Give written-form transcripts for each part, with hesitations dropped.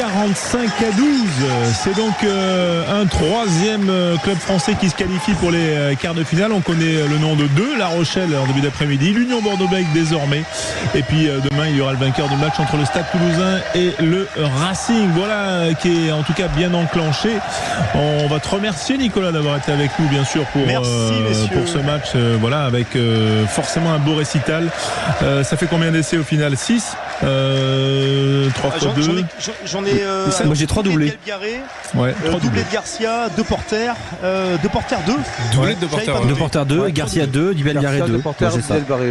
45-12. C'est donc un troisième club français qui se qualifie pour les quarts de finale. On connaît le nom de deux, La Rochelle en début d'après-midi, l'Union Bordeaux-Bègles désormais. Et puis demain, il y aura le vainqueur du match entre le Stade Toulousain et le Racing. Voilà qui est en tout cas bien enclenché. On va te remercier, Nicolas, d'avoir été avec nous, bien sûr, pour ce match. Voilà, avec forcément un beau récital. Ça fait combien d'essais au final? 6 3 fois 2. J'en ai. Moi j'ai 3 doublés. Ouais, 3 doublés de Garcia, 2 porteurs, 2 porteurs 2. Doublé de porteurs 2. 2 porteurs 2, Garcia 2, Dibel Garé 2.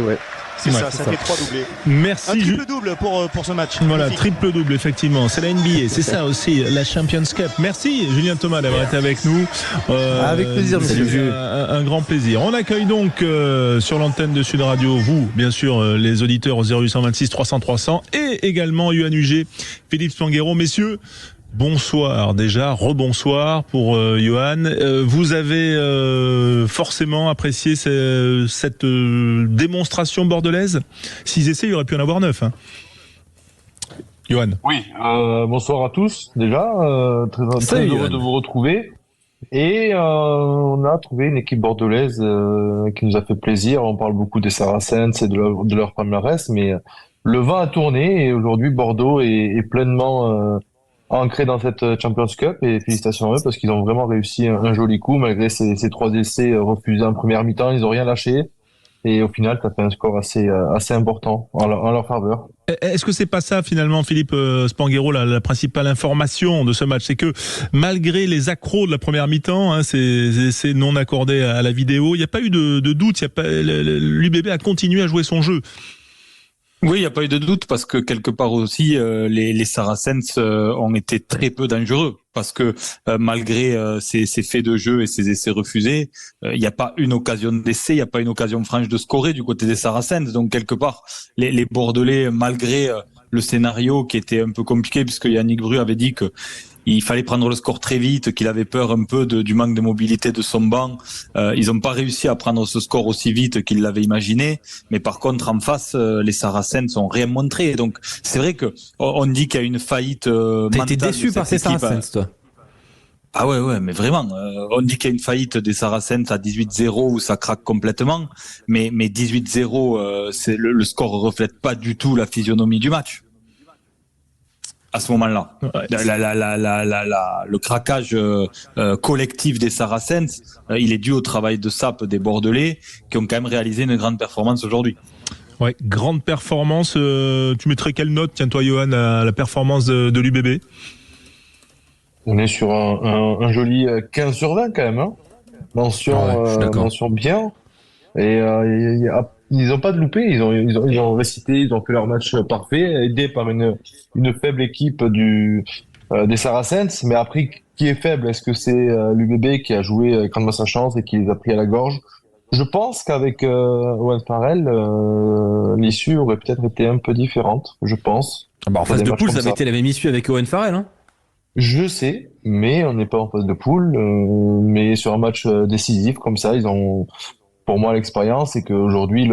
Ouais. C'est ça fait 3 doublés. Merci. Un triple-double pour ce match. Voilà, triple-double, effectivement. C'est la NBA, c'est ça aussi, la Champions Cup. Merci, Julien Thomas, d'avoir été avec nous. Avec plaisir, monsieur. Un grand plaisir. On accueille donc sur l'antenne de Sud Radio, vous, bien sûr, les auditeurs au 0826 300 300 et également Yohan Uger, Philippe Spanghero. Messieurs, bonsoir déjà, rebonsoir pour Yohan. Vous avez forcément apprécié cette démonstration bordelaise. 6 essais, il aurait pu en avoir 9. Hein. Yohan. Oui, bonsoir à tous déjà. Très heureux de vous retrouver. Et on a trouvé une équipe bordelaise qui nous a fait plaisir. On parle beaucoup des Saracens et de leur palmarès, mais le vent a tourné et aujourd'hui Bordeaux est pleinement ancré dans cette Champions Cup et félicitations à eux parce qu'ils ont vraiment réussi un joli coup malgré ces 3 essais refusés en première mi-temps. Ils ont rien lâché et au final ça fait un score assez important en leur faveur. Est-ce que c'est pas ça finalement, Philippe Spanghero, la principale information de ce match, c'est que malgré les accros de la première mi-temps, hein, ces essais non accordés à la vidéo, il n'y a pas eu de doute, l'UBB a continué à jouer son jeu. Oui, il n'y a pas eu de doute parce que quelque part aussi, les Saracens ont été très peu dangereux parce que malgré ces faits de jeu et ces essais refusés, il n'y a pas une occasion d'essai, il n'y a pas une occasion franche de scorer du côté des Saracens. Donc quelque part, les Bordelais, malgré le scénario qui était un peu compliqué puisque Yannick Bru avait dit que il fallait prendre le score très vite, qu'il avait peur un peu du manque de mobilité de son banc. Ils n'ont pas réussi à prendre ce score aussi vite qu'ils l'avaient imaginé. Mais par contre, en face, les Saracens ont rien montré. Donc, c'est vrai que on dit qu'il y a une faillite mentale. T'as été déçu par ces Saracens, toi? Ah ouais, mais vraiment. On dit qu'il y a une faillite des Saracens à 18-0 où ça craque complètement. Mais 18-0, c'est le score reflète pas du tout la physionomie du match. À ce moment-là, le craquage collectif des Saracens, il est dû au travail de sape des Bordelais qui ont quand même réalisé une grande performance aujourd'hui. Ouais, grande performance. Tu mettrais quelle note, tiens toi, Yohan, à la performance de l'UBB? On est sur un joli 15 sur 20 quand même. Hein. Mention bien. Et ils n'ont pas de loupé, ils ont récité, ils ont fait leur match parfait, aidé par une faible équipe des Saracens. Mais après, qui est faible? Est-ce que c'est l'UBB qui a joué grandement sa chance et qui les a pris à la gorge? Je pense qu'avec Owen Farrell, l'issue aurait peut-être été un peu différente, je pense. En phase de poule, ça avait été la même issue avec Owen Farrell, hein. Je sais, mais on n'est pas en phase de poule. Mais sur un match décisif comme ça, ils ont... Pour moi, l'expérience, c'est qu'aujourd'hui,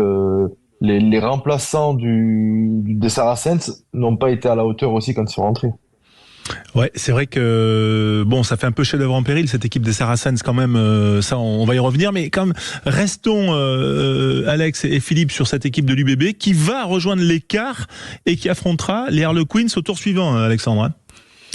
les remplaçants des Saracens n'ont pas été à la hauteur aussi quand ils sont rentrés. Ouais, c'est vrai que ça fait un peu chef-d'œuvre en péril cette équipe des Saracens quand même. Ça, on va y revenir, mais quand même, restons Alex et Philippe sur cette équipe de l'UBB qui va rejoindre les quarts et qui affrontera les Harlequins au tour suivant, Alexandre.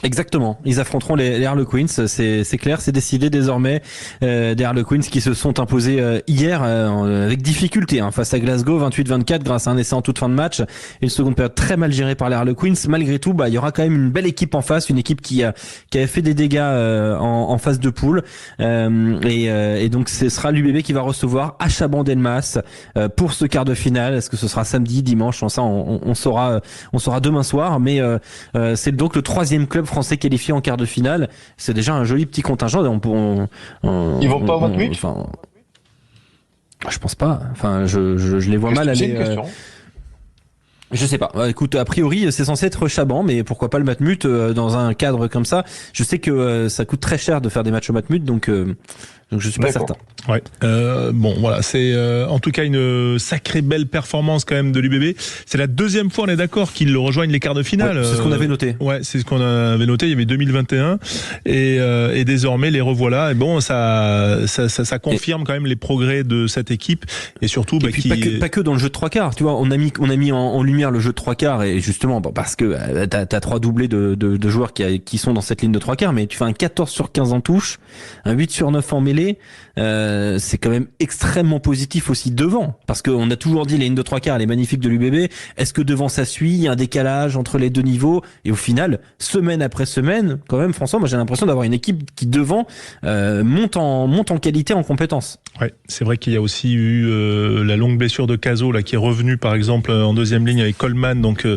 Exactement, ils affronteront les Harlequins, c'est clair, c'est décidé désormais. Des Harlequins qui se sont imposés hier avec difficulté face à Glasgow, 28-24 grâce à un essai en toute fin de match. Une seconde période très mal gérée par les Harlequins. Malgré tout, il y aura quand même une belle équipe en face, une équipe qui avait fait des dégâts en phase de poule. Et donc ce sera l'UBB qui va recevoir à Chabannes-Delmas pour ce quart de finale. Est-ce que ce sera samedi, dimanche? Ça, on saura demain soir. Mais c'est donc le 3e club français qualifié en quart de finale. C'est déjà un joli petit contingent. Ils vont pas au Matmut? Je pense pas. Je les vois mal aller. Je sais pas. Écoute, a priori, c'est censé être Chaban, mais pourquoi pas le Matmut dans un cadre comme ça? Je sais que ça coûte très cher de faire des matchs au Matmut, donc Donc je suis pas certain. Ouais. Bon, voilà, c'est en tout cas une sacrée belle performance quand même de l'UBB. C'est la deuxième fois, on est d'accord, qu'ils rejoignent les quarts de finale. Ouais, c'est ce qu'on avait noté. Ouais, c'est ce qu'on avait noté. Il y avait 2021 et désormais les revoilà. Et bon, ça confirme quand même les progrès de cette équipe et surtout et puis pas que dans le jeu de trois quarts. Tu vois, on a mis en lumière le jeu de trois quarts et justement parce que t'as 3 doublés de joueurs qui sont dans cette ligne de trois quarts, mais tu fais un 14 sur 15 en touche, un 8 sur 9 en mêlée. C'est quand même extrêmement positif aussi devant, parce qu'on a toujours dit les lignes de trois quarts, elle est magnifique de l'UBB. Est-ce que devant ça suit, il y a un décalage entre les deux niveaux, et au final, semaine après semaine, quand même, François, moi j'ai l'impression d'avoir une équipe qui devant monte en qualité, en compétence. Ouais, c'est vrai qu'il y a aussi eu la longue blessure de Cazot là qui est revenu par exemple en deuxième ligne avec Coleman, donc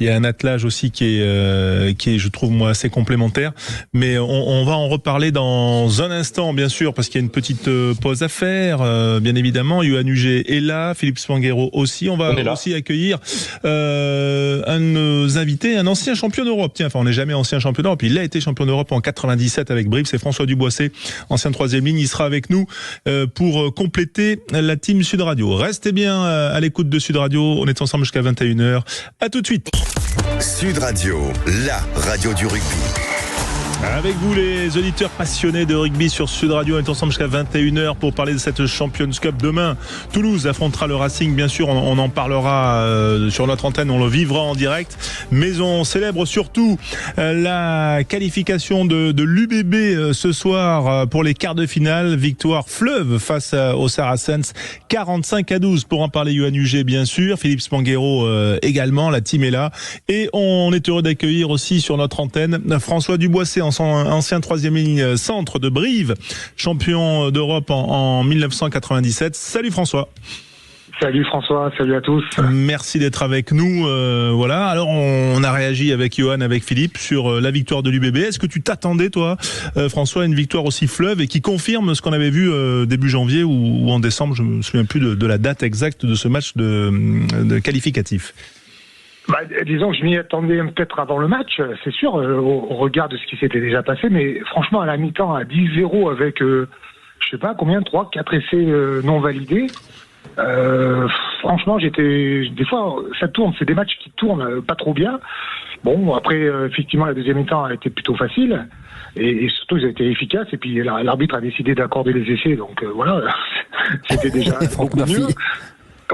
il y a un attelage aussi qui est je trouve moi assez complémentaire, mais on va en reparler dans un instant bien sûr, parce qu'il y a une petite pause à faire, bien évidemment. Yoann Huget est là, Philippe Spanghero aussi. On va aussi accueillir un de nos invités, un ancien champion d'Europe. Tiens, enfin on n'est jamais ancien champion d'Europe, il a été champion d'Europe en 97 avec Brive, c'est François Duboissé, ancien troisième ligne. Il sera avec nous pour compléter la team Sud Radio. Restez bien à l'écoute de Sud Radio, on est ensemble jusqu'à 21h. À tout de suite. Sud Radio, la radio du rugby. Avec vous les auditeurs passionnés de rugby sur Sud Radio, on est ensemble jusqu'à 21h pour parler de cette Champions Cup. Demain, Toulouse affrontera le Racing, bien sûr, on en parlera sur notre antenne, on le vivra en direct, mais on célèbre surtout la qualification de l'UBB ce soir pour les quarts de finale, victoire fleuve face aux Saracens, 45-12. Pour en parler, Yoann Huget bien sûr, Philippe Spanghero également, la team est là, et on est heureux d'accueillir aussi sur notre antenne François Duboissé, ancien troisième ligne centre de Brive, champion d'Europe en 1997. Salut François. Salut François, salut à tous. Merci d'être avec nous. Voilà. Alors on a réagi avec Yoann, avec Philippe sur la victoire de l'UBB. Est-ce que tu t'attendais toi, François, à une victoire aussi fleuve et qui confirme ce qu'on avait vu début janvier ou en décembre? Je me souviens plus de la date exacte de ce match de qualificatif. Disons que je m'y attendais peut-être avant le match, c'est sûr, au regard de ce qui s'était déjà passé, mais franchement à la mi-temps à 10-0 avec je sais pas combien, 3-4 essais non validés, franchement des fois ça tourne, c'est des matchs qui tournent pas trop bien. Bon, après effectivement la deuxième mi-temps a été plutôt facile et surtout ils ont été efficaces, et puis l'arbitre a décidé d'accorder les essais, donc voilà, c'était déjà beaucoup mieux.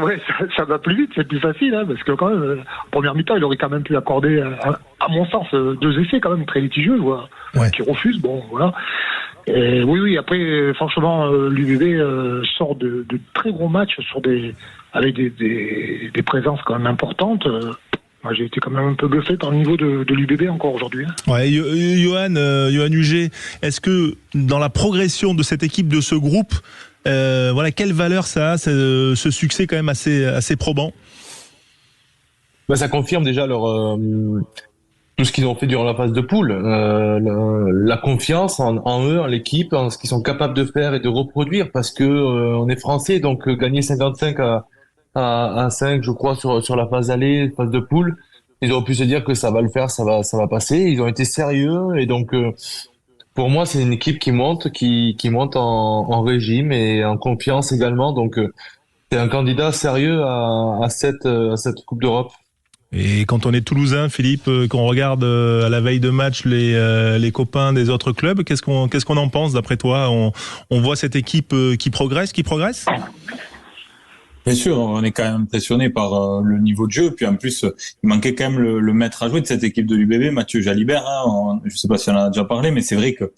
Ouais, ça va plus vite, c'est plus facile, hein, parce que quand même, en première mi-temps, il aurait quand même pu accorder, à mon sens, 2 essais quand même très litigieux, qui refusent, bon, voilà. Et oui, après, franchement, l'UBB sort de très gros matchs avec des présences quand même importantes. Moi, j'ai été quand même un peu bluffé par le niveau de l'UBB encore aujourd'hui. Hein. Ouais, Yoann Huget, est-ce que dans la progression de cette équipe, de ce groupe, voilà, quelle valeur ça a, ce succès quand même assez probant? Ça confirme déjà tout ce qu'ils ont fait durant la phase de poule, la confiance en eux, en l'équipe, en ce qu'ils sont capables de faire et de reproduire, parce que on est français, donc gagner 55 à 5, je crois, sur la phase aller, phase de poule, ils auraient pu se dire que ça va le faire, ça va passer. Ils ont été sérieux, et donc pour moi, c'est une équipe qui monte en régime et en confiance également. Donc, c'est un candidat sérieux à cette Coupe d'Europe. Et quand on est toulousain, Philippe, qu'on regarde à la veille de match les copains des autres clubs, qu'est-ce qu'on en pense d'après toi? On voit cette équipe qui progresse. Bien sûr, on est quand même impressionné par le niveau de jeu. Puis en plus, il manquait quand même le maître à jouer de cette équipe de l'UBB, Mathieu Jalibert. Hein. Je sais pas si on en a déjà parlé, mais c'est vrai que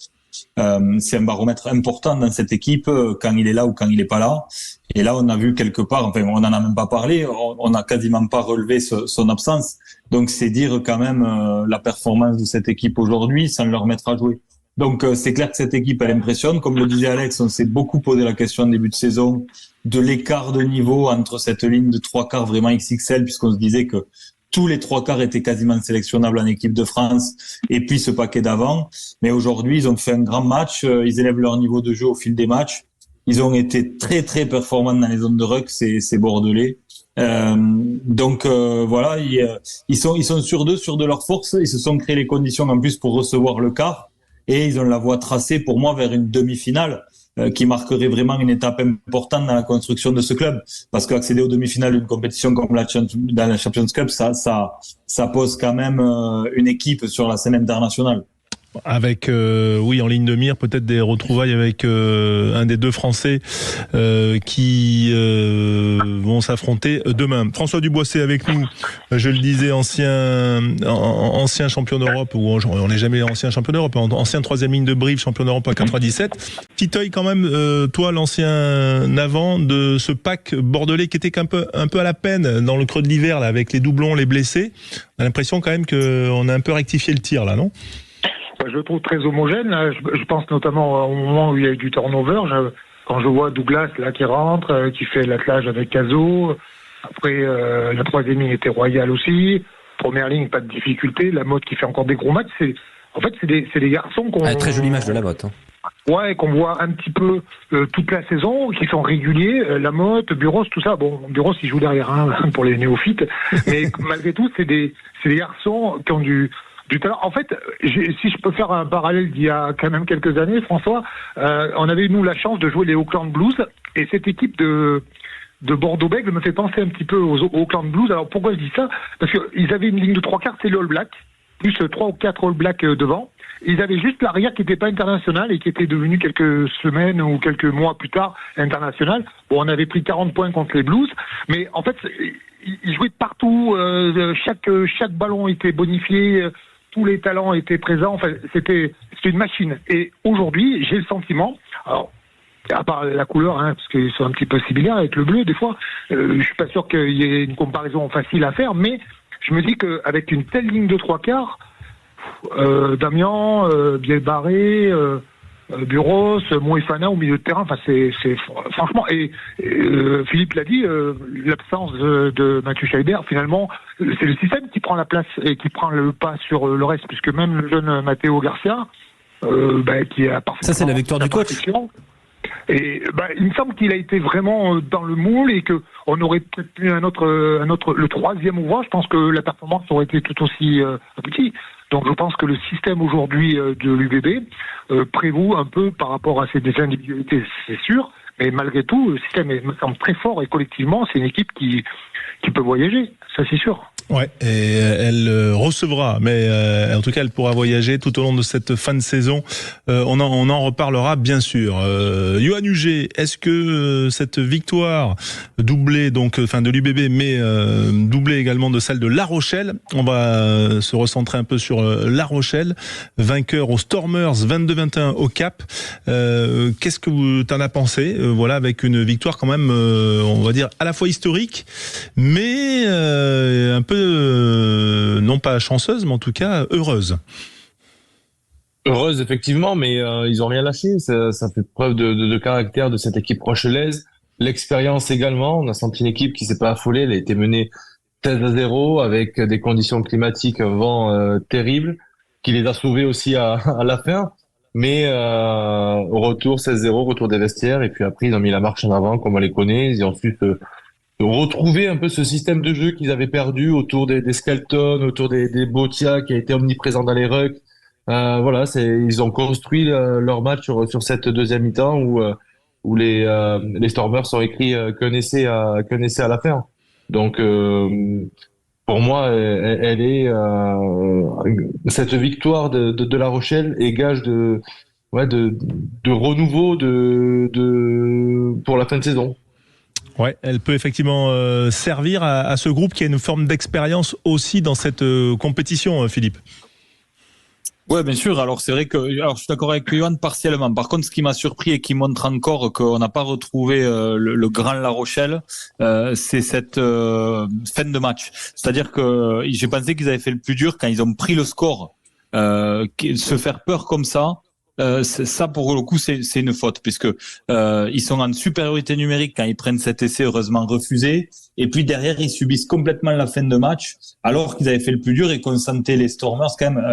c'est un baromètre important dans cette équipe quand il est là ou quand il est pas là. Et là, on a vu quelque part, enfin, on en a même pas parlé, on n'a quasiment pas relevé son absence. Donc, c'est dire quand même la performance de cette équipe aujourd'hui sans leur mettre à jouer. Donc, c'est clair que cette équipe, elle impressionne. Comme le disait Alex, on s'est beaucoup posé la question en début de saison de l'écart de niveau entre cette ligne de 3 quarts vraiment XXL, puisqu'on se disait que tous les 3 quarts étaient quasiment sélectionnables en équipe de France, et puis ce paquet d'avant. Mais aujourd'hui, ils ont fait un grand match, ils élèvent leur niveau de jeu au fil des matchs. Ils ont été très, très performants dans les zones de ruck, ces Bordelais. Donc voilà, ils sont sûrs de leur force, ils se sont créés les conditions en plus pour recevoir le quart, et ils ont la voie tracée pour moi vers une demi-finale. qui marquerait vraiment une étape importante dans la construction de ce club, parce qu'accéder aux demi-finales d'une compétition comme dans la Champions Cup, ça pose quand même une équipe sur la scène internationale. Avec en ligne de mire peut-être des retrouvailles avec un des deux Français qui vont s'affronter demain. François Dubois est avec nous, je le disais, ancien champion d'Europe, ou on n'est jamais ancien champion d'Europe, ancien 3e ligne de Brive, champion d'Europe à 97. Petit œil quand même, toi l'ancien avant de ce pack bordelais qui était un peu à la peine dans le creux de l'hiver là, avec les doublons, les blessés. On a l'impression quand même qu'on a un peu rectifié le tir là, non ? Je le trouve très homogène. Je pense notamment au moment où il y a eu du turnover. Quand je vois Douglas là qui rentre, qui fait l'attelage avec Cazot. Après, la 3e ligne était royale aussi. Première ligne, pas de difficulté. Lamotte qui fait encore des gros matchs. C'est des garçons qu'on... très jolie image de Lamotte. Ouais, qu'on voit un petit peu toute la saison, qui sont réguliers. Lamotte, Buros, tout ça. Bon, Buros, il joue derrière pour les néophytes. Mais malgré tout, c'est des garçons qui ont du talent. En fait, si je peux faire un parallèle d'il y a quand même quelques années, François, on avait nous la chance de jouer les Auckland Blues, et cette équipe de Bordeaux-Bègles me fait penser un petit peu aux Auckland Blues. Alors pourquoi je dis ça ? Parce qu'ils avaient une ligne de 3 quarts, c'est les All Blacks, plus 3 ou 4 All Blacks devant. Ils avaient juste l'arrière qui n'était pas international et qui était devenu quelques semaines ou quelques mois plus tard international. Bon, on avait pris 40 points contre les Blues, mais en fait, ils jouaient de partout. Chaque ballon était bonifié. Tous les talents étaient présents. Enfin, c'était une machine. Et aujourd'hui, j'ai le sentiment, alors, à part la couleur, parce qu'ils sont un petit peu similaires avec le bleu, des fois, je suis pas sûr qu'il y ait une comparaison facile à faire, mais je me dis qu'avec une telle ligne de 3 quarts, Damian, Bielbarré, Buros, Moefana au milieu de terrain, enfin c'est franchement, et Philippe l'a dit, l'absence de Mathieu Schneider, finalement, c'est le système qui prend la place et qui prend le pas sur le reste, puisque même le jeune Matteo Garcia, qui a parfaitement... Ça c'est la victoire du coach. Et il me semble qu'il a été vraiment dans le moule et que on aurait peut-être eu un autre le 3e ouvrage. Je pense que la performance aurait été tout aussi aboutie. Donc je pense que le système aujourd'hui de l'UBB prévaut un peu par rapport à ces individualités, c'est sûr. Mais malgré tout, le système me semble très fort et collectivement, c'est une équipe qui peut voyager, ça c'est sûr. Ouais, et elle recevra, mais en tout cas, elle pourra voyager tout au long de cette fin de saison. On en reparlera bien sûr. Yoann Huget, est-ce que cette victoire doublée de l'UBB, mais doublée également de celle de La Rochelle, on va se recentrer un peu sur La Rochelle, vainqueur aux Stormers 22-21 au Cap. Qu'est-ce que tu en as pensé avec une victoire quand même, on va dire à la fois historique, mais un peu non pas chanceuse, mais en tout cas heureuse. Heureuse effectivement, mais ils ont rien lâché. Ça fait preuve de caractère de cette équipe rochelaise. L'expérience également. On a senti une équipe qui s'est pas affolée. Elle a été menée 16-0 avec des conditions climatiques, un vent terrible, qui les a sauvés aussi à la fin. Mais au retour 16-0, retour des vestiaires, et puis après ils ont mis la marche en avant comme on les connaît. Ils ont ensuite retrouver un peu ce système de jeu qu'ils avaient perdu autour des Skelton, autour des Botia, qui a été omniprésent dans les rucks. Ils ont construit leur match sur cette deuxième mi-temps où les Stormers sont écrits qu'un essai à la fin. Donc pour moi, elle est cette victoire de La Rochelle est gage de renouveau pour la fin de saison. Ouais, elle peut effectivement servir à ce groupe qui a une forme d'expérience aussi dans cette compétition, Philippe. Ouais, bien sûr. Alors c'est vrai que je suis d'accord avec Yoann partiellement. Par contre, ce qui m'a surpris et qui montre encore qu'on n'a pas retrouvé le grand La Rochelle, c'est cette fin de match. C'est-à-dire que j'ai pensé qu'ils avaient fait le plus dur quand ils ont pris le score. Se faire peur comme ça. Ça pour le coup c'est une faute puisque ils sont en supériorité numérique quand ils prennent cet essai heureusement refusé, et puis derrière ils subissent complètement la fin de match alors qu'ils avaient fait le plus dur et qu'on sentait les Stormers quand même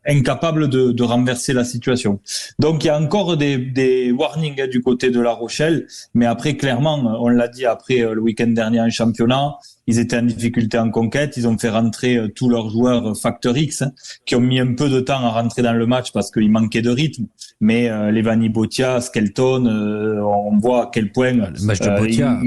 incapable de renverser la situation. Donc il y a encore des warnings du côté de La Rochelle, mais après clairement, on l'a dit après le week-end dernier en championnat, ils étaient en difficulté en conquête, ils ont fait rentrer tous leurs joueurs Factor X qui ont mis un peu de temps à rentrer dans le match parce qu'il manquait de rythme, mais Levani Botia, Skelton, on voit à quel point le match de Botia,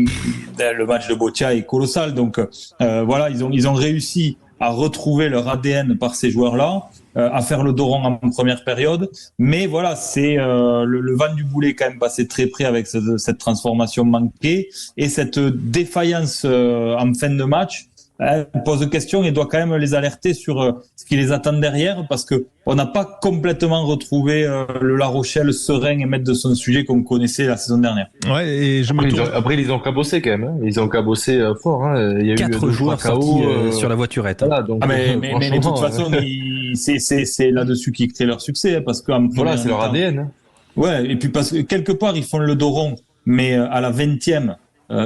le match de Botia est colossal. Donc voilà, ils ont réussi à retrouver leur ADN par ces joueurs-là, à faire le dos rond en première période. Mais voilà, c'est le vent du boulet quand même passé très près avec cette transformation manquée et cette défaillance en fin de match. Elle pose question et doit quand même les alerter sur ce qui les attend derrière, parce que on n'a pas complètement retrouvé le La Rochelle serein et maître de son sujet qu'on connaissait la saison dernière. Ouais, et après ils ont cabossé quand même. Hein. Ils ont cabossé fort. Hein. Il y a 4 joueurs sortis sur la voiturette. Voilà, donc, mais de toute façon, c'est là-dessus qu'ils créent leur succès, parce que voilà, c'est leur ADN. Hein. Ouais, et puis parce que quelque part ils font le dos rond, mais à la 20e.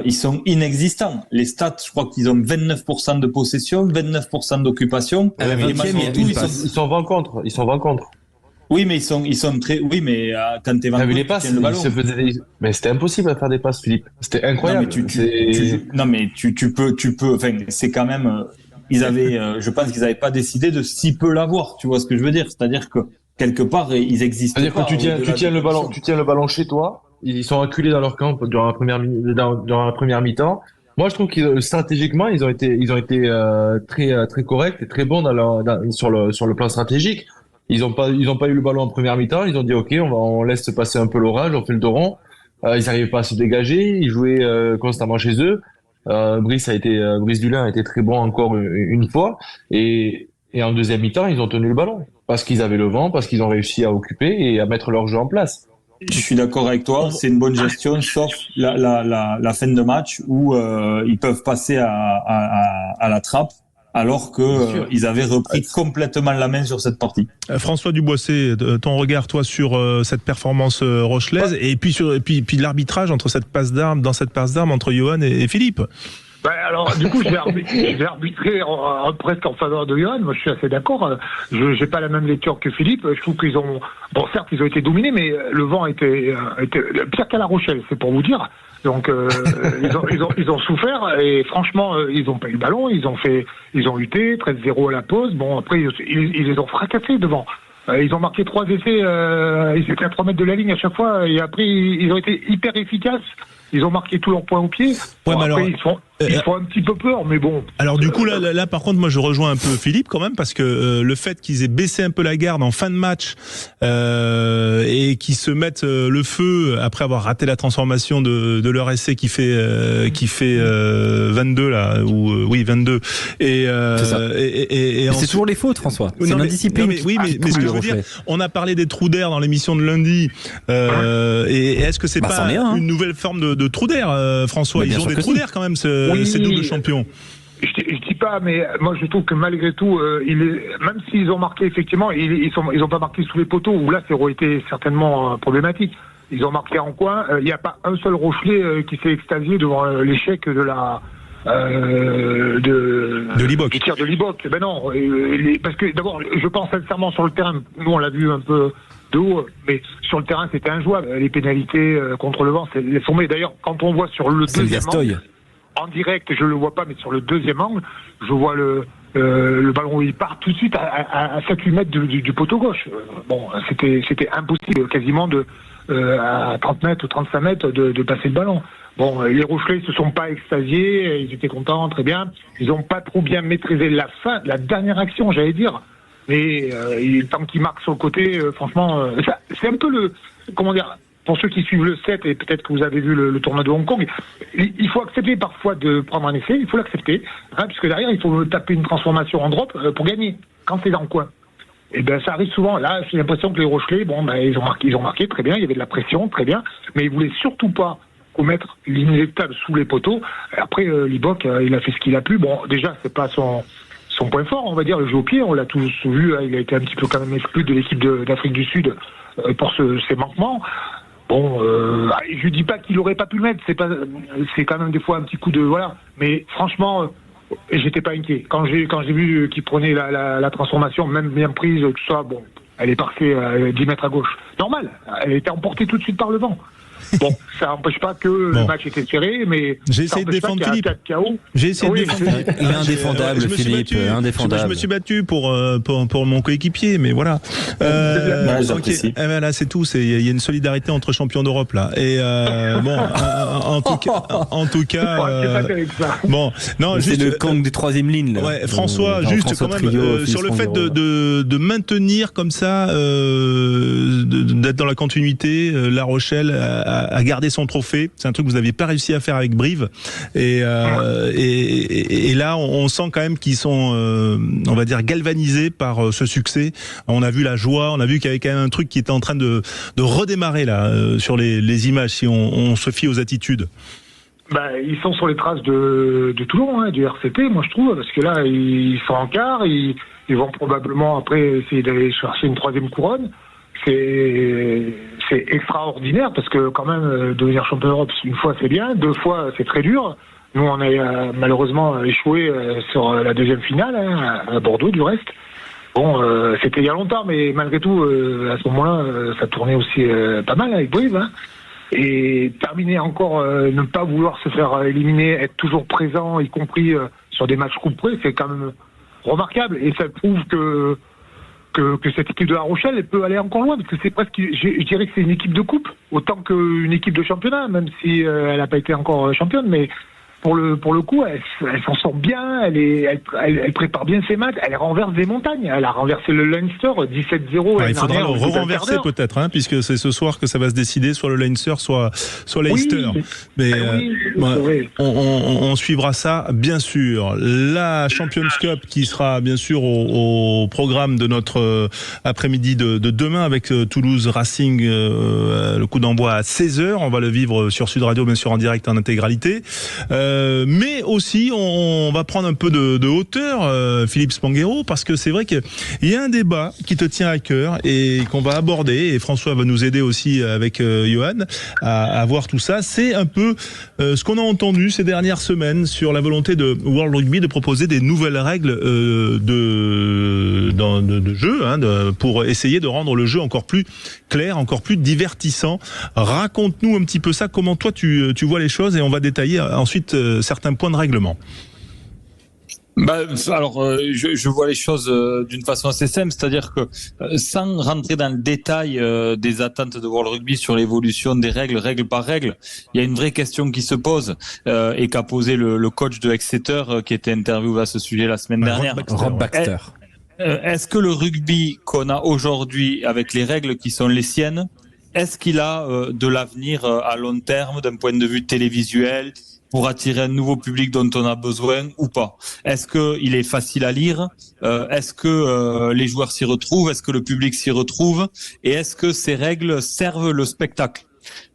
Ils sont inexistants. Les stats, je crois qu'ils ont 29% de possession, 29% d'occupation. À la 20e, ils sont 20 contre. Ils sont 20 contre. Oui, mais ils sont très. Oui, mais quand t'es 20 contre, les passes, le ballon. Mais c'était impossible à faire des passes, Philippe. C'était incroyable. Non, mais tu peux. Enfin, c'est quand même. Ils avaient. Je pense qu'ils n'avaient pas décidé de si peu l'avoir. Tu vois ce que je veux dire? C'est-à-dire que quelque part, ils existent. C'est-à-dire que tu tiens le ballon chez toi. Ils sont acculés dans leur camp durant la première mi-temps. Moi, je trouve qu'ils stratégiquement, ils ont été très corrects et très bons sur le plan stratégique. Ils ont pas eu le ballon en première mi-temps. Ils ont dit OK, on laisse passer un peu l'orage, on fait le dos rond. Ils n'arrivaient pas à se dégager. Ils jouaient constamment chez eux. Brice Dulin a été très bon encore une fois. Et en deuxième mi-temps, ils ont tenu le ballon parce qu'ils avaient le vent, parce qu'ils ont réussi à occuper et à mettre leur jeu en place. Je suis d'accord avec toi, c'est une bonne gestion, sauf la fin de match où ils peuvent passer à la trappe, alors que ils avaient repris complètement la main sur cette partie. François Duboissé, ton regard toi sur cette performance rochelaise et puis l'arbitrage dans cette passe d'armes entre Johan et Philippe. Alors, du coup, je vais arbitrer presque en faveur de Johan. Moi, je suis assez d'accord. Je n'ai pas la même lecture que Philippe. Je trouve qu'ils ont... Bon, certes, ils ont été dominés, mais le vent était pire qu'à La Rochelle, c'est pour vous dire. Donc, ils ont souffert et franchement, ils n'ont pas eu le ballon. Ils ont lutté, 13-0 à la pause. Bon, après, ils les ont fracassés devant. Ils ont marqué 3 essais. Ils étaient à 3 mètres de la ligne à chaque fois. Et après, ils ont été hyper efficaces. Ils ont marqué tous leurs points au pied. Ouais, bon, après, ils font un petit peu peur, mais bon. Alors du coup, là, par contre, moi, je rejoins un peu Philippe quand même, parce que le fait qu'ils aient baissé un peu la garde en fin de match et qu'ils se mettent le feu après avoir raté la transformation de leur essai qui fait 22 là, ou oui 22. Et c'est toujours les fautes, François. C'est l'indiscipline. Mais ce que je veux dire, on a parlé des trous d'air dans l'émission de lundi. Et est-ce que c'est pas une nouvelle forme de trou d'air, François? Ils ont des trous d'air quand même, ces doubles champions. Je dis pas, mais moi je trouve que malgré tout, même s'ils ont marqué effectivement, ils ont pas marqué sous les poteaux, où là ça aurait été certainement problématique. Ils ont marqué en coin. Il n'y a pas un seul Rochelais qui s'est extasié devant l'échec de la Liboc. Du tir de Liboc. Ben non, parce que d'abord, je pense sincèrement sur le terrain. Nous on l'a vu un peu de haut, mais sur le terrain c'était injouable. Les pénalités contre le vent, c'est les sommets. D'ailleurs, quand on voit sur le deuxième angle, en direct, je le vois pas, mais sur le deuxième angle, je vois le ballon où il part tout de suite à 7-8 mètres du poteau gauche. Bon, c'était impossible quasiment à 30 mètres ou 35 mètres de passer le ballon. Bon, les Rochelais se sont pas extasiés, ils étaient contents, très bien. Ils ont pas trop bien maîtrisé la dernière action, j'allais dire. Mais tant qu'ils marquent sur le côté, franchement, c'est un peu comment dire, pour ceux qui suivent le 7, et peut-être que vous avez vu le tournoi de Hong Kong, il faut accepter parfois de prendre un essai, il faut l'accepter, puisque derrière, il faut taper une transformation en drop pour gagner, quand c'est dans le coin. Et ben ça arrive souvent. Là, j'ai l'impression que les Rochelais, ils ont marqué très bien, il y avait de la pression, très bien, mais ils voulaient surtout pas commettre l'inéluctable sous les poteaux. Après, Liboc, il a fait ce qu'il a pu. Bon, déjà, c'est pas son point fort, on va dire, le jeu au pied, on l'a tous vu, il a été un petit peu quand même exclu de l'équipe d'Afrique du Sud pour ses manquements. Bon, je dis pas qu'il aurait pas pu le mettre, c'est quand même des fois un petit coup de voilà, mais franchement, Et j'étais pas inquiet. Quand j'ai vu qu'il prenait la transformation, même bien prise, tout ça, bon, elle est partie 10 mètres à gauche. Normal, elle était emportée tout de suite par le vent. Bon, ça n'empêche pas que le match était serré, mais j'ai essayé de défendre Philippe. J'ai essayé de défendre Philippe. Il est indéfendable, Philippe, indéfendable. Je me suis battu pour mon coéquipier, mais voilà. Là, c'est tout. Il y a une solidarité entre champions d'Europe là. Et bon, en tout cas, bon, non, juste le camp des troisième lignes. Là. Ouais, François, juste quand même sur le fait de maintenir comme ça, d'être dans la continuité, La Rochelle à garder son trophée. C'est un truc que vous n'aviez pas réussi à faire avec Brive. Et là, on sent quand même qu'ils sont, on va dire, galvanisés par ce succès. On a vu la joie, on a vu qu'il y avait quand même un truc qui était en train de redémarrer là sur les images, si on se fie aux attitudes. Ils sont sur les traces de Toulon, du RCT, moi je trouve, parce que là, ils sont en quart, ils vont probablement après essayer d'aller chercher une 3e couronne. C'est extraordinaire parce que quand même devenir champion d'Europe une fois c'est bien, 2 fois c'est très dur. Nous on a malheureusement échoué sur la 2e finale à Bordeaux du reste. Bon, c'était il y a longtemps, mais malgré tout à ce moment-là ça tournait aussi pas mal avec Brive. Et terminer encore, ne pas vouloir se faire éliminer, être toujours présent, y compris sur des matchs couperés, c'est quand même remarquable et ça prouve que cette équipe de La Rochelle elle peut aller encore loin, parce que c'est presque, je dirais que c'est une équipe de coupe autant qu'une équipe de championnat, même si elle n'a pas été encore championne, mais pour le coup elle s'en sort bien, elle prépare bien ses matchs, elle renverse des montagnes, elle a renversé le Leinster 17-0. Il faudra le renverser peut-être, puisque c'est ce soir que ça va se décider, soit le Leinster, soit Leicester. Oui, mais on suivra ça bien sûr. La Champions Cup qui sera bien sûr au programme de notre après-midi de demain avec Toulouse Racing, le coup d'envoi à 16h. On va le vivre sur Sud Radio, bien sûr en direct en intégralité. Mais aussi on va prendre un peu de hauteur, Philippe Spanghero, parce que c'est vrai qu'il y a un débat qui te tient à cœur et qu'on va aborder, et François va nous aider aussi avec Johan à voir tout ça. C'est un peu ce qu'on a entendu ces dernières semaines sur la volonté de World Rugby de proposer des nouvelles règles de jeu, pour essayer de rendre le jeu encore plus clair, encore plus divertissant. Raconte-nous un petit peu ça, comment toi tu vois les choses, et on va détailler ensuite certains points de règlement. Je vois les choses d'une façon assez simple, c'est-à-dire que sans rentrer dans le détail des attentes de World Rugby sur l'évolution des règle par règle, il y a une vraie question qui se pose et qu'a posé le coach de Exeter qui était interviewé à ce sujet la semaine dernière. Rob Baxter. Est-ce que le rugby qu'on a aujourd'hui avec les règles qui sont les siennes, est-ce qu'il a de l'avenir à long terme d'un point de vue télévisuel pour attirer un nouveau public dont on a besoin ou pas? Est-ce qu'il est facile à lire? Est-ce que les joueurs s'y retrouvent? Est-ce que le public s'y retrouve? Et est-ce que ces règles servent le spectacle?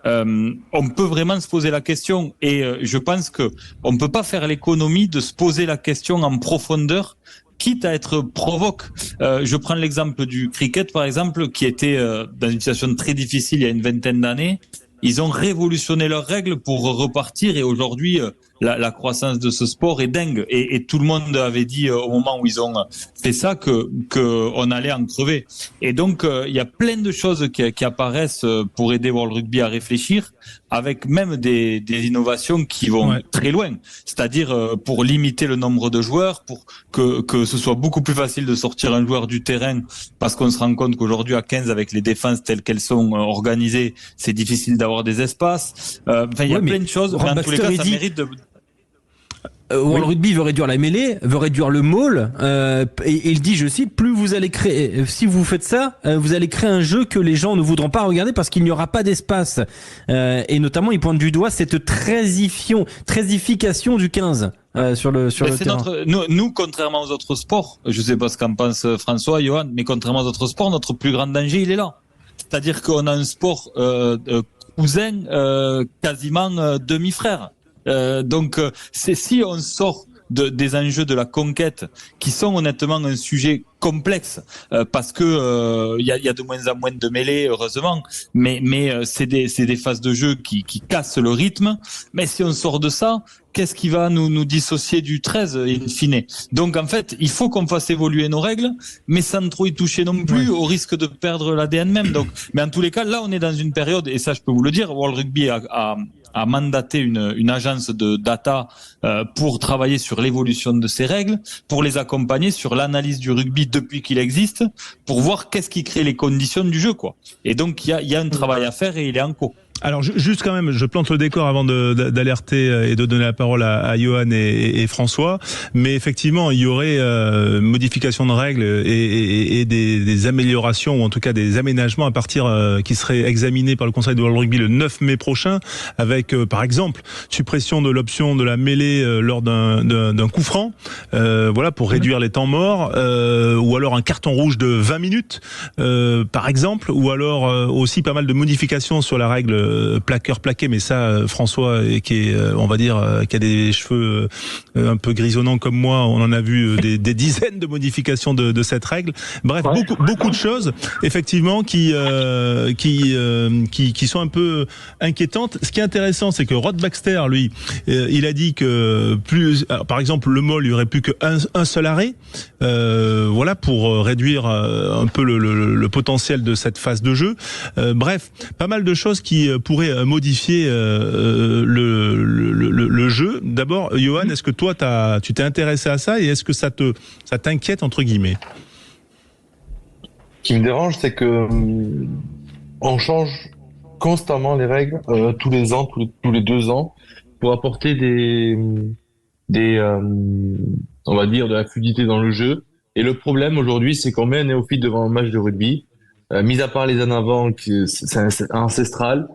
On peut vraiment se poser la question, et je pense que on peut pas faire l'économie de se poser la question en profondeur, quitte à être provoque. Je prends l'exemple du cricket, par exemple, qui était dans une situation très difficile il y a une vingtaine d'années. Ils ont révolutionné leurs règles pour repartir, et aujourd'hui, la croissance de ce sport est dingue. Et tout le monde avait dit au moment où ils ont fait ça que on allait en crever. Et donc, il y a plein de choses qui apparaissent pour aider World Rugby à réfléchir, avec même des innovations qui vont très loin. C'est-à-dire pour limiter le nombre de joueurs, pour que ce soit beaucoup plus facile de sortir un joueur du terrain, parce qu'on se rend compte qu'aujourd'hui à 15, avec les défenses telles qu'elles sont organisées, c'est difficile d'avoir des espaces. Il y a plein de choses. En tous les cas, ça mérite de... World Rugby veut réduire la mêlée, veut réduire le maul, et il dit, je cite, plus vous allez créer, si vous faites ça, vous allez créer un jeu que les gens ne voudront pas regarder parce qu'il n'y aura pas d'espace. Et notamment, il pointe du doigt cette trésification du 15 sur le terrain. Nous, contrairement aux autres sports, je sais pas ce qu'en pense François, Johan, mais contrairement aux autres sports, notre plus grand danger, il est là. C'est-à-dire qu'on a un sport cousin, quasiment demi-frère. Donc, c'est si on sort des enjeux de la conquête, qui sont honnêtement un sujet complexe parce que il y a de moins en moins de mêlées, heureusement, mais c'est des phases de jeu qui cassent le rythme. Mais si on sort de ça, qu'est-ce qui va nous dissocier du 13 in fine? Donc en fait, il faut qu'on fasse évoluer nos règles, mais sans trop y toucher non plus, au risque de perdre l'ADN même. Donc, mais en tous les cas, là, on est dans une période, et ça, je peux vous le dire, World Rugby a mandaté une agence de data pour travailler sur l'évolution de ces règles, pour les accompagner sur l'analyse du rugby depuis qu'il existe, pour voir qu'est-ce qui crée les conditions du jeu, quoi. Et donc, il y a un travail à faire et il est en cours. Alors juste quand même, je plante le décor avant d'alerter et de donner la parole à Johan et François, mais effectivement il y aurait modification de règles et des améliorations, ou en tout cas des aménagements à partir qui seraient examinés par le Conseil de World Rugby le 9 mai prochain, avec par exemple suppression de l'option de la mêlée lors d'un coup franc, voilà, pour réduire les temps morts, ou alors un carton rouge de 20 minutes par exemple, ou alors aussi pas mal de modifications sur la règle plaqueur-plaqué, mais ça, François, qui est, on va dire, qui a des cheveux un peu grisonnants comme moi, on en a vu des dizaines de modifications de cette règle. Bref, beaucoup de choses, effectivement, qui sont un peu inquiétantes. Ce qui est intéressant, c'est que Rod Baxter, lui, il a dit que par exemple, le MOL, il y aurait plus qu'un seul arrêt, voilà, pour réduire un peu le potentiel de cette phase de jeu. Bref, pas mal de choses qui pourrait modifier le jeu. D'abord, Johan, est-ce que toi, tu t'es intéressé à ça et est-ce que ça t'inquiète, entre guillemets? Ce qui me dérange, c'est que on change constamment les règles tous les ans, tous les 2 ans, pour apporter on va dire, de la fluidité dans le jeu. Et le problème aujourd'hui, c'est qu'on met un néophyte devant un match de rugby, mis à part les en avant, c'est ancestral.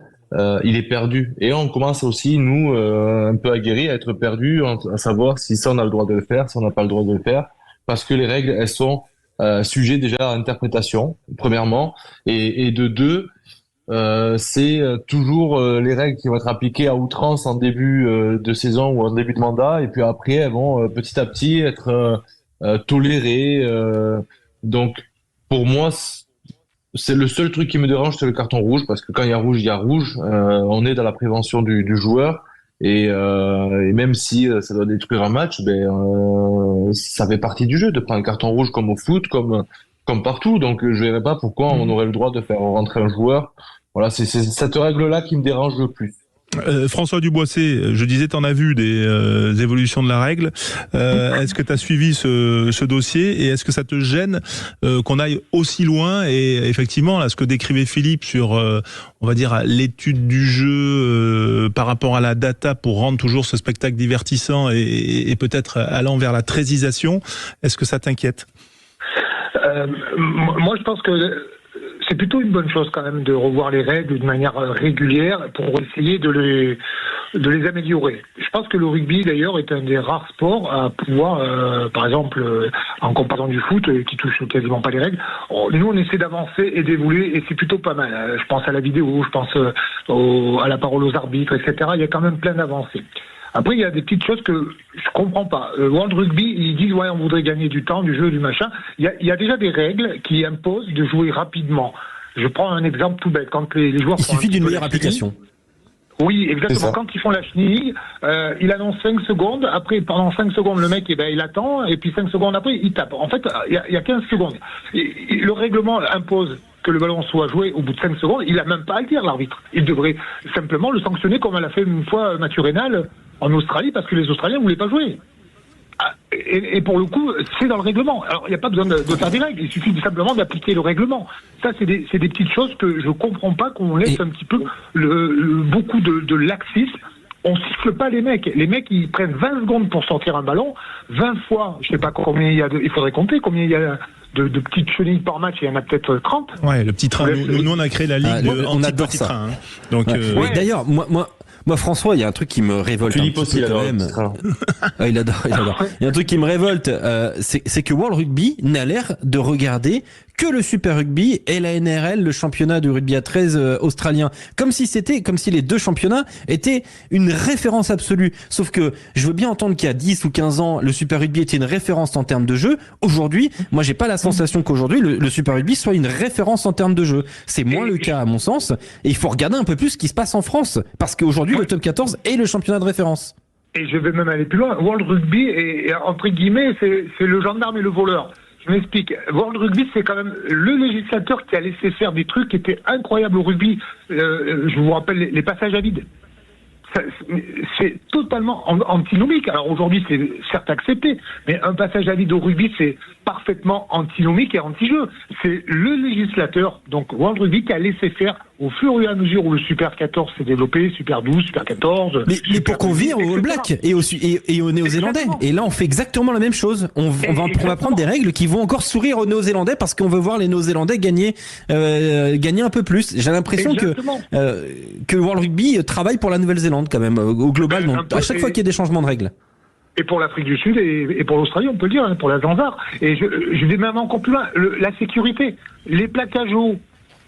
Il est perdu. Et on commence aussi, nous, un peu aguerris, à être perdus, à savoir si ça on a le droit de le faire, si on n'a pas le droit de le faire, parce que les règles, elles sont sujets déjà à interprétation, premièrement, et de deux, c'est toujours les règles qui vont être appliquées à outrance en début de saison ou en début de mandat, et puis après, elles vont petit à petit être tolérées. Donc, pour moi, c'est le seul truc qui me dérange, c'est le carton rouge, parce que quand il y a rouge, il y a rouge. On est dans la prévention du joueur, et même si ça doit détruire un match, ça fait partie du jeu de prendre un carton rouge comme au foot, comme partout. Donc je verrais pas pourquoi on aurait le droit de faire rentrer un joueur. Voilà, c'est cette règle-là qui me dérange le plus. François Duboissé, je disais, t'en as vu des évolutions de la règle. Est-ce que tu as suivi ce dossier et est-ce que ça te gêne qu'on aille aussi loin? Et effectivement, là, ce que décrivait Philippe sur, on va dire, l'étude du jeu par rapport à la data pour rendre toujours ce spectacle divertissant et peut-être allant vers la trésisation, est-ce que ça t'inquiète? Moi, je pense que c'est plutôt une bonne chose quand même de revoir les règles de manière régulière pour essayer de les améliorer. Je pense que le rugby d'ailleurs est un des rares sports à pouvoir, par exemple, en comparaison du foot qui touche quasiment pas les règles, nous on essaie d'avancer et d'évoluer et c'est plutôt pas mal. Je pense à la vidéo, je pense à la parole aux arbitres, etc. Il y a quand même plein d'avancées. Après, il y a des petites choses que je comprends pas. World Rugby, ils disent on voudrait gagner du temps, du jeu, du machin. Il y a déjà des règles qui imposent de jouer rapidement. Je prends un exemple tout bête. Quand les joueurs il suffit d'une meilleure application. Oui, exactement. Quand ils font la chenille, il annonce 5 secondes. Après, pendant 5 secondes, le mec, il attend. Et puis 5 secondes après, il tape. En fait, il y a 15 secondes. Et le règlement impose que le ballon soit joué au bout de 5 secondes. Il n'a même pas à le dire, l'arbitre. Il devrait simplement le sanctionner comme elle a fait une fois Mathieu Rénal en Australie, parce que les Australiens ne voulaient pas jouer. Et pour le coup, c'est dans le règlement. Alors, il n'y a pas besoin de faire des règles. Il suffit simplement d'appliquer le règlement. Ça, c'est des petites choses que je comprends pas qu'on laisse un petit peu beaucoup de laxisme. On siffle pas les mecs. Les mecs, ils prennent 20 secondes pour sortir un ballon. 20 fois, je sais pas combien il y a il faudrait compter combien il y a de petites chenilles par match. Il y en a peut-être 30. Ouais, le petit train. Nous, on a créé la ligue on adore petit ça. Train. Hein. Donc, oui, d'ailleurs, moi, François, il y a un truc qui me révolte. Philippe un aussi, petit peu quand même. Il adore. Il y a un truc qui me révolte, c'est que World Rugby n'a l'air de regarder que le Super Rugby et la NRL, le championnat du rugby à 13 australien. Comme si les deux championnats étaient une référence absolue. Sauf que je veux bien entendre qu'il y a 10 ou 15 ans, le Super Rugby était une référence en termes de jeu. Aujourd'hui, moi j'ai pas la sensation qu'aujourd'hui le Super Rugby soit une référence en termes de jeu. C'est moins le cas à mon sens. Et il faut regarder un peu plus ce qui se passe en France. Parce qu'aujourd'hui, le top 14 est le championnat de référence. Et je vais même aller plus loin. World Rugby, et entre guillemets, c'est le gendarme et le voleur. Je m'explique. World Rugby, c'est quand même le législateur qui a laissé faire des trucs qui étaient incroyables au rugby. Je vous rappelle les passages à vide. C'est totalement antinomique. Alors aujourd'hui, c'est certes accepté, mais un passage à vide au rugby, c'est parfaitement antinomique et anti-jeu. C'est le législateur, donc World Rugby, qui a laissé faire au fur et à mesure où le Super 14 s'est développé, Super 12, Super 14... Mais pour qu'on vire aux All Blacks et aux Néo-Zélandais. Et là, on fait exactement la même chose. On va prendre des règles qui vont encore sourire aux Néo-Zélandais parce qu'on veut voir les Néo-Zélandais gagner un peu plus. J'ai l'impression que World Rugby travaille pour la Nouvelle-Zélande quand même, au global, à chaque fois qu'il y a des changements de règles. Et pour l'Afrique du Sud et pour l'Australie, on peut le dire, hein, pour la Zanzibar. Et je vais même encore plus loin. La sécurité, les plaquages hauts.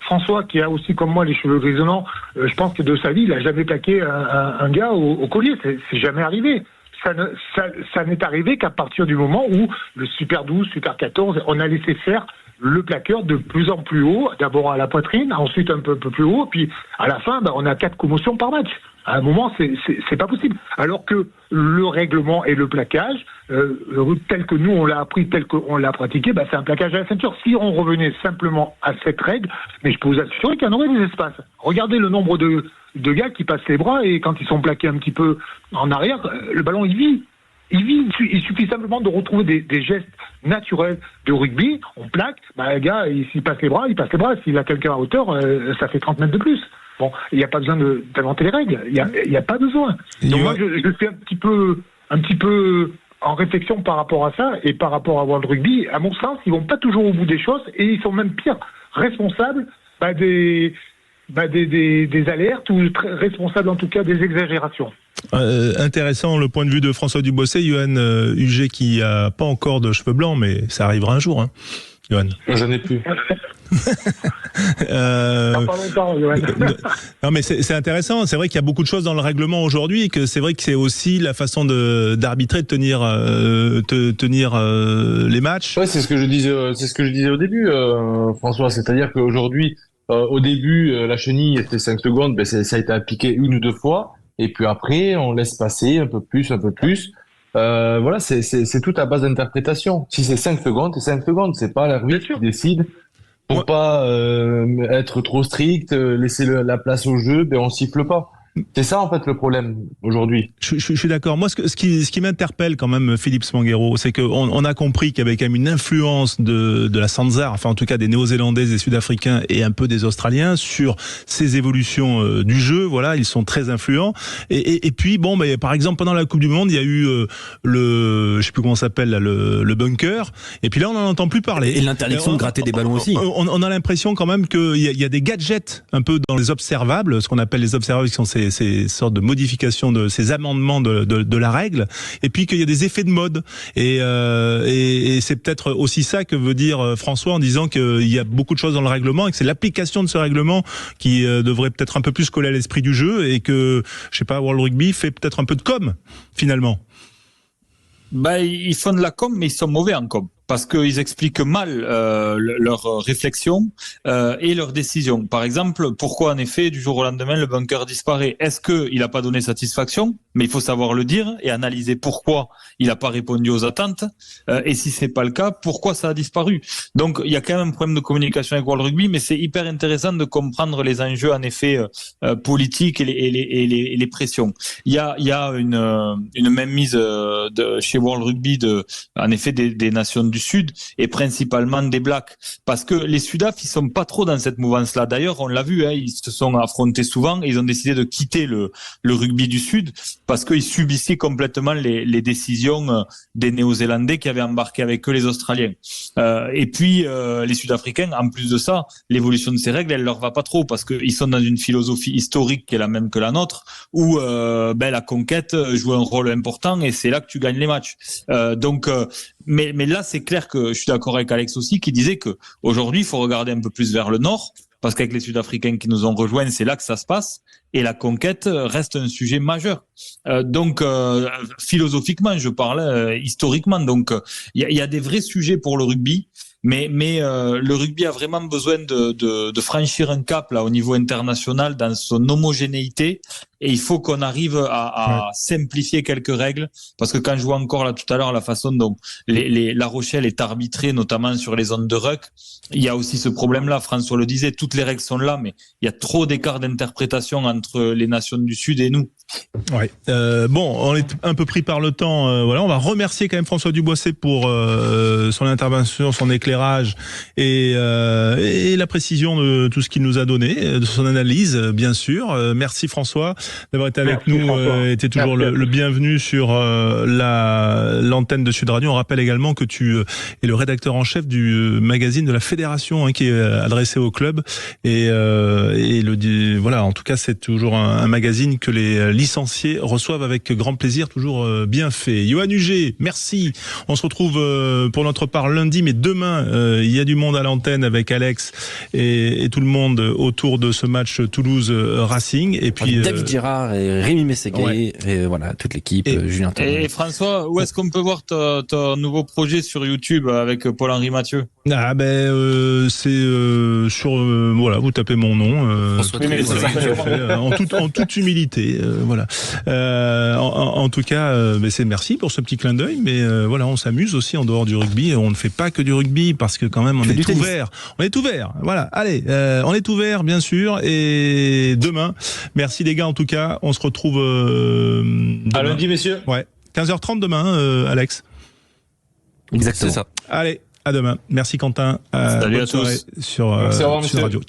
François, qui a aussi comme moi les cheveux grisonnants, je pense que de sa vie, il a jamais plaqué un gars au collier. C'est jamais arrivé. Ça n'est arrivé qu'à partir du moment où le Super 12, Super 14, on a laissé faire le plaqueur de plus en plus haut, d'abord à la poitrine, ensuite un peu plus haut, puis à la fin, on a 4 commotions par match. À un moment, c'est pas possible. Alors que le règlement et le plaquage, tel que nous on l'a appris, tel qu'on l'a pratiqué, c'est un plaquage à la ceinture. Si on revenait simplement à cette règle, mais je peux vous assurer qu'il y en aurait des espaces. Regardez le nombre de gars qui passent les bras et quand ils sont plaqués un petit peu en arrière, le ballon il vit. Il suffit simplement de retrouver des gestes naturels de rugby. On plaque, le gars, s'il passe les bras, il passe les bras. S'il a quelqu'un à hauteur, ça fait 30 mètres de plus. Bon, il n'y a pas besoin d'inventer les règles. Il n'y a pas besoin. Donc moi, je suis un petit peu en réflexion par rapport à ça et par rapport à World Rugby. À mon sens, ils vont pas toujours au bout des choses et ils sont même pire responsables des alertes ou responsables en tout cas des exagérations. Intéressant le point de vue de François Dubossé. Johan Huget qui a pas encore de cheveux blancs, mais ça arrivera un jour, hein. Johan. J'en ai plus. Non mais c'est intéressant. C'est vrai qu'il y a beaucoup de choses dans le règlement aujourd'hui, et que c'est vrai que c'est aussi la façon d'arbitrer, de tenir les matchs. Ouais, c'est ce que je disais au début, François. C'est-à-dire qu'aujourd'hui, au début, la chenille était 5 secondes, ça a été appliqué 1 ou 2 fois. Et puis après, on laisse passer un peu plus. Voilà, c'est tout à base d'interprétation. Si c'est 5 secondes, c'est 5 secondes. C'est pas l'arbitre qui décide. Pour pas être trop strict, laisser la place au jeu, on siffle pas. C'est ça en fait le problème aujourd'hui. Je suis d'accord. Moi, ce qui m'interpelle quand même, Philippe Spanghero, c'est qu'on a compris qu'il y avait quand même une influence de la Sanzar, enfin en tout cas des Néo-Zélandais, des Sud-Africains et un peu des Australiens sur ces évolutions du jeu. Voilà, ils sont très influents. Et puis par exemple pendant la Coupe du Monde, il y a eu je sais plus comment ça s'appelle, le bunker. Et puis là, on n'en entend plus parler. Et l'interdiction de gratter des ballons aussi. On a l'impression quand même qu'il y a des gadgets un peu dans les observables, ce qu'on appelle les observables, qui sont ces sortes de modifications, de ces amendements de la règle, et puis qu'il y a des effets de mode. Et c'est peut-être aussi ça que veut dire François en disant qu'il y a beaucoup de choses dans le règlement et que c'est l'application de ce règlement qui devrait peut-être un peu plus coller à l'esprit du jeu, et que, je sais pas, World Rugby fait peut-être un peu de com, finalement. Ils font de la com, mais ils sont mauvais en com. Parce qu'ils expliquent mal leurs réflexions et leurs décisions. Par exemple, pourquoi en effet du jour au lendemain le bunker disparaît? Est-ce qu'il n'a pas donné satisfaction? Mais il faut savoir le dire et analyser pourquoi il n'a pas répondu aux attentes. Et si c'est pas le cas, pourquoi ça a disparu? Donc il y a quand même un problème de communication avec World Rugby, mais c'est hyper intéressant de comprendre les enjeux en effet politiques et les pressions. Il y a une mainmise chez World Rugby en effet des nations du Sud et principalement des Blacks, parce que les Sudaf ils sont pas trop dans cette mouvance-là. D'ailleurs, on l'a vu, ils se sont affrontés souvent et ils ont décidé de quitter le rugby du Sud parce qu'ils subissaient complètement les décisions des Néo-Zélandais qui avaient embarqué avec eux les Australiens. Et puis les Sud-Africains, en plus de ça, l'évolution de ces règles, elle leur va pas trop parce qu'ils sont dans une philosophie historique qui est la même que la nôtre, où la conquête joue un rôle important et c'est là que tu gagnes les matchs. Mais là, c'est c'est clair que je suis d'accord avec Alex aussi, qui disait que aujourd'hui, il faut regarder un peu plus vers le nord, parce qu'avec les Sud-Africains qui nous ont rejoints, c'est là que ça se passe. Et la conquête reste un sujet majeur. Donc, philosophiquement, je parle historiquement. Donc, il y a des vrais sujets pour le rugby. Mais le rugby a vraiment besoin de franchir un cap là au niveau international dans son homogénéité, et il faut qu'on arrive à simplifier quelques règles, parce que quand je vois encore là tout à l'heure la façon dont La Rochelle est arbitrée, notamment sur les zones de ruck, il y a aussi ce problème là. François le disait, toutes les règles sont là, mais il y a trop d'écart d'interprétation entre les nations du Sud et nous. Ouais. Bon, on est un peu pris par le temps. Voilà, on va remercier quand même François Duboisset pour son intervention, son éclairage et la précision de tout ce qu'il nous a donné, de son analyse, bien sûr. Merci François d'avoir été avec nous. Était toujours le bienvenu sur l'antenne de Sud Radio. On rappelle également que tu es le rédacteur en chef du magazine de la Fédération, qui est adressé au club. Et voilà, en tout cas, c'est toujours un magazine que les licenciés reçoivent avec grand plaisir, toujours bien fait. Yoann Huget, merci. On se retrouve pour notre part lundi, mais demain, il y a du monde à l'antenne avec Alex et tout le monde autour de ce match Toulouse-Racing. Et puis David Girard et Rémi Mességué, et voilà, toute l'équipe, Julien Thomas. Et François, où est-ce qu'on peut voir ton nouveau projet sur YouTube avec Paul-Henri Mathieu? Ah c'est sur voilà, vous tapez mon nom en toute humilité, voilà. En tout cas, c'est merci pour ce petit clin d'œil, mais voilà, on s'amuse aussi en dehors du rugby. On ne fait pas que du rugby, parce que quand même on est ouvert. On est ouvert. Voilà. Allez, on est ouvert bien sûr. Et demain, merci les gars. En tout cas, on se retrouve à lundi, messieurs. Ouais, 15h30 demain, Alex. Exactement. C'est ça. Allez. À demain. Merci Quentin. Salut bonne à soirée tous. sur Radio.